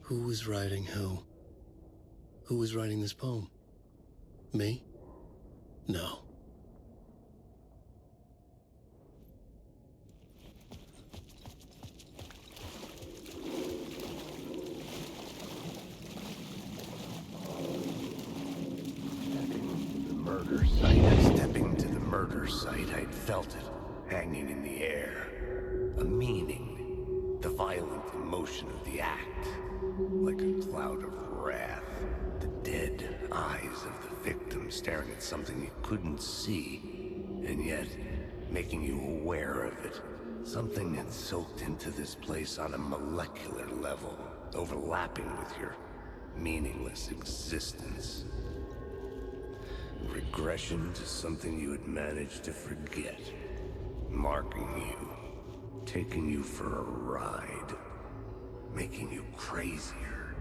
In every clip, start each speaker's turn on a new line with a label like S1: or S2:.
S1: Who was writing who? Who was writing this poem? Me? No.
S2: Stepping to the murder site, I'd felt it, hanging in the air. A meaning, the violent emotion of the act, like a cloud of wrath. The dead eyes of the victim staring at something you couldn't see, and yet making you aware of it. Something had soaked into this place on a molecular level, overlapping with your meaningless existence. Regression to something you had managed to forget. Marking you. Taking you for a ride. Making you crazier.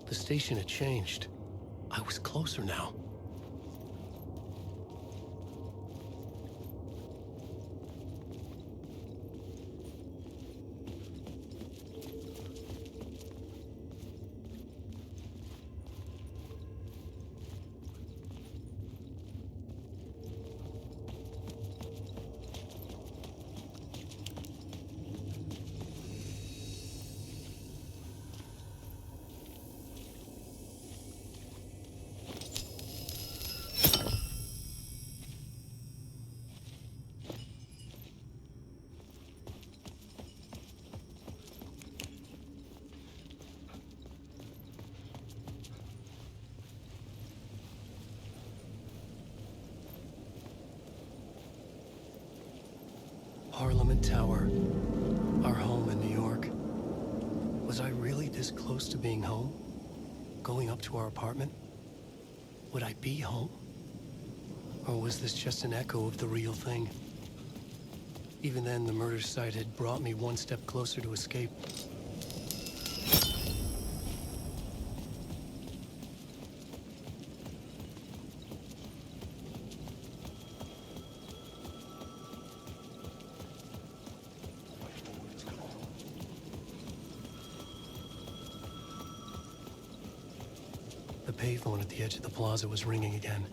S1: The station had changed. I was closer now. Parliament Tower, our home in New York. Was I really this close to being home? Going up to our apartment? Would I be home? Or was this just an echo of the real thing? Even then, the murder site had brought me one step closer to escape. The payphone at the edge of the plaza was ringing again.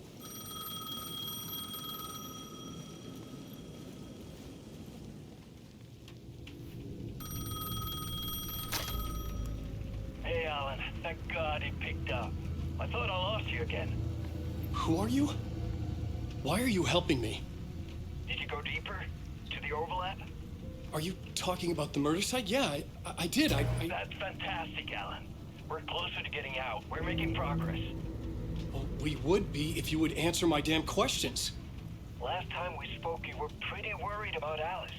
S3: Hey, Alan. Thank God he picked up. I thought I lost you again.
S1: Who are you? Why are you helping me?
S3: Did you go deeper? To the overlap?
S1: Are you talking about the murder site? Yeah, I did.
S3: That's fantastic, Alan. We're closer to getting out. We're making progress.
S1: Well, we would be if you would answer my damn questions.
S3: Last time we spoke, you were pretty worried about Alice.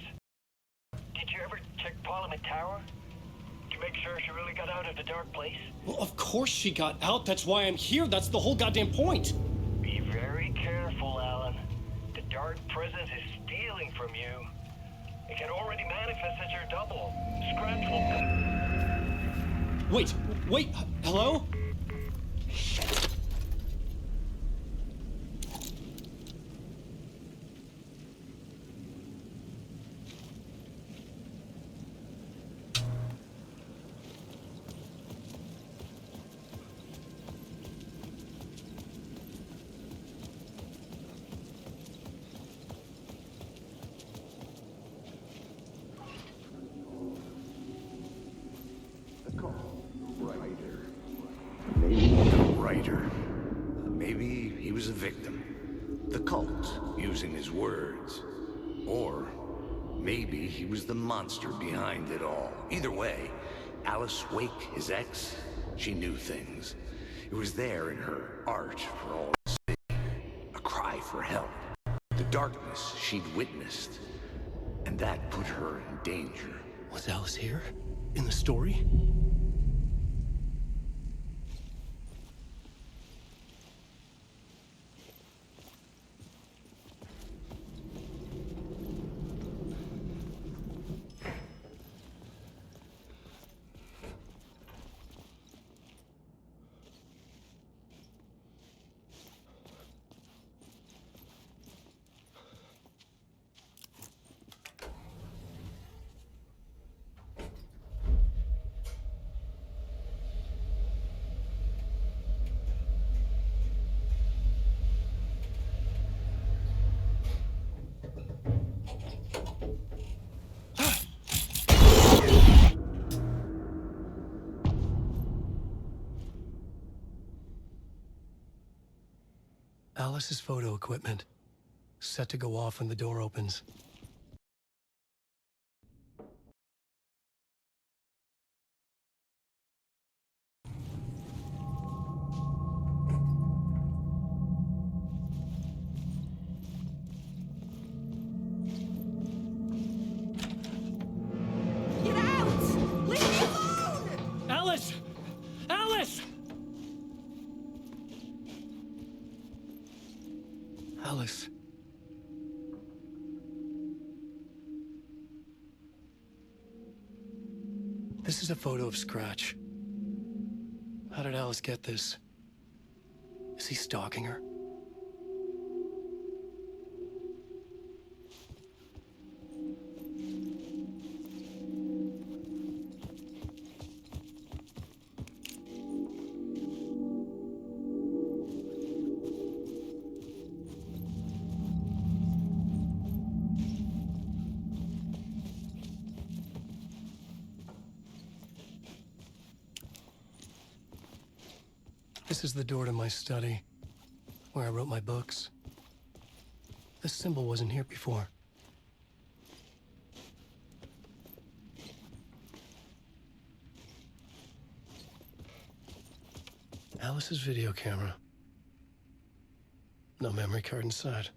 S3: Did you ever check Parliament Tower? To make sure she really got out of the dark place?
S1: Well, of course she got out. That's why I'm here. That's the whole goddamn point.
S3: Be very careful, Alan. The dark presence is stealing from you. It can already manifest as your double. Scratch will come.
S1: Wait, hello?
S2: maybe he was a victim. The cult, using his words. Or maybe he was the monster behind it all. Either way, Alice Wake, his ex, she knew things. It was there in her art for all to see. A cry for help. The darkness she'd witnessed. And that put her in danger.
S1: Was Alice here? In the story? Alice's photo equipment. Set to go off when the door opens.
S4: Get out! Leave me alone!
S1: Alice! Alice! Alice. This is a photo of Scratch. How did Alice get this? Is he stalking her? This is the door to my study, where I wrote my books. This symbol wasn't here before. Alice's video camera. No memory card inside.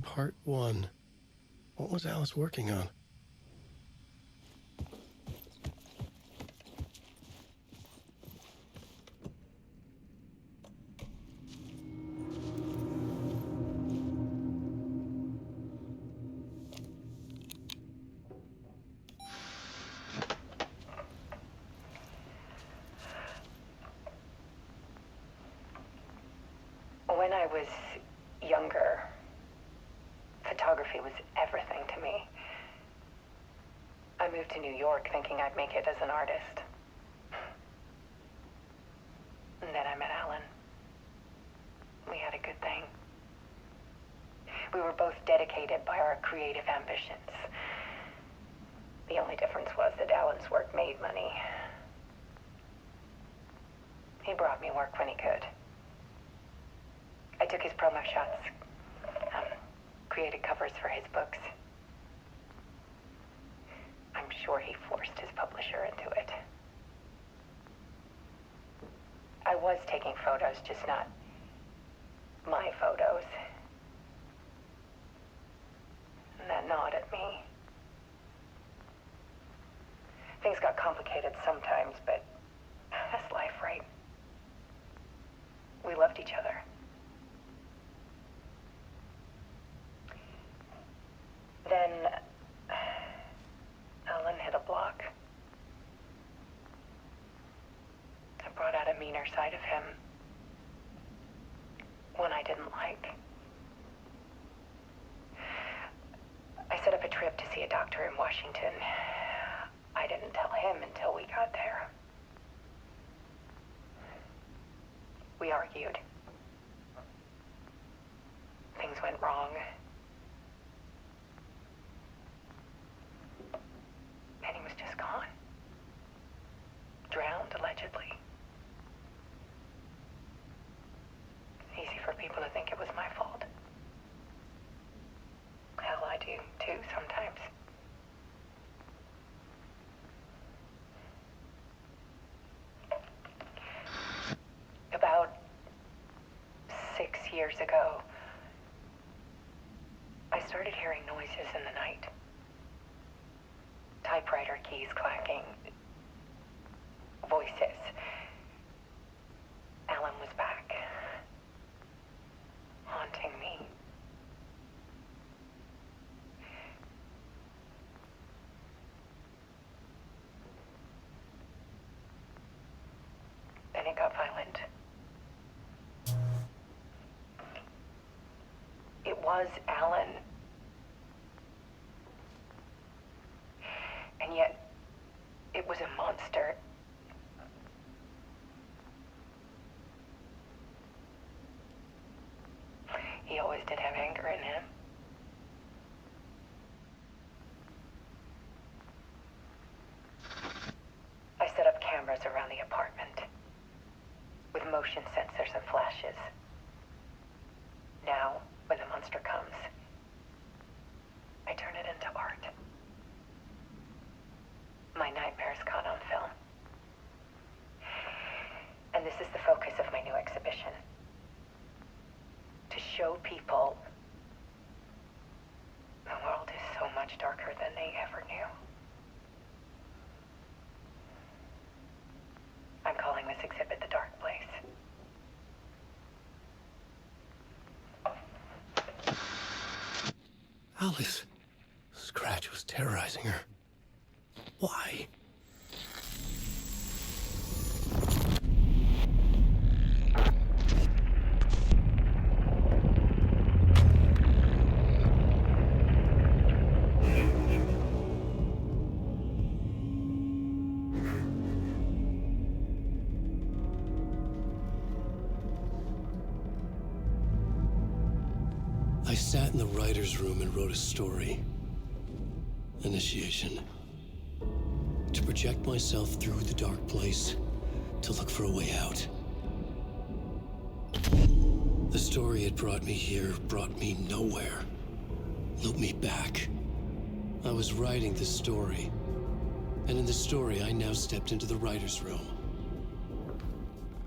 S1: Part 1. What was Alice working on?
S5: When I was younger, photography was everything to me. I moved to New York thinking I'd make it as an artist. And then I met Alan. We had a good thing. We were both dedicated by our creative ambitions. The only difference was that Alan's work made money. He brought me work when he could. I took his promo shots, created covers for his books. I'm sure he forced his publisher into it. I was taking photos, just not my photos. And that gnawed at me. Things got complicated sometimes, but that's life, right? We loved each other. Then Alan hit a block. I brought out a meaner side of him. him until we got there. We argued. Things went wrong. And he was just gone. Drowned, allegedly. Easy for people to think it was my fault. Hell, I do too sometimes. About 6 years ago, I started hearing noises in the night. Typewriter keys clacking. Voices. Alan was back. Haunting me. Then it got violent. It was Alan. And yet, it was a monster. He always did have anger in him. I set up cameras around the apartment with motion sensors and flashes. Now, when the monster comes, I turn it into art. My nightmares caught on film. And this is the focus of my new exhibition. To show people the world is so much darker than they ever knew. I'm calling this exhibit The Dark Place.
S1: Alice. Scratch was terrorizing her. Why? I sat in the writer's room and wrote a story. Initiation. To project myself through the dark place, to look for a way out. The story had brought me here, brought me nowhere. Looped me back. I was writing the story. And in the story, I now stepped into the writer's room.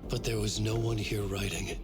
S1: But there was no one here writing it.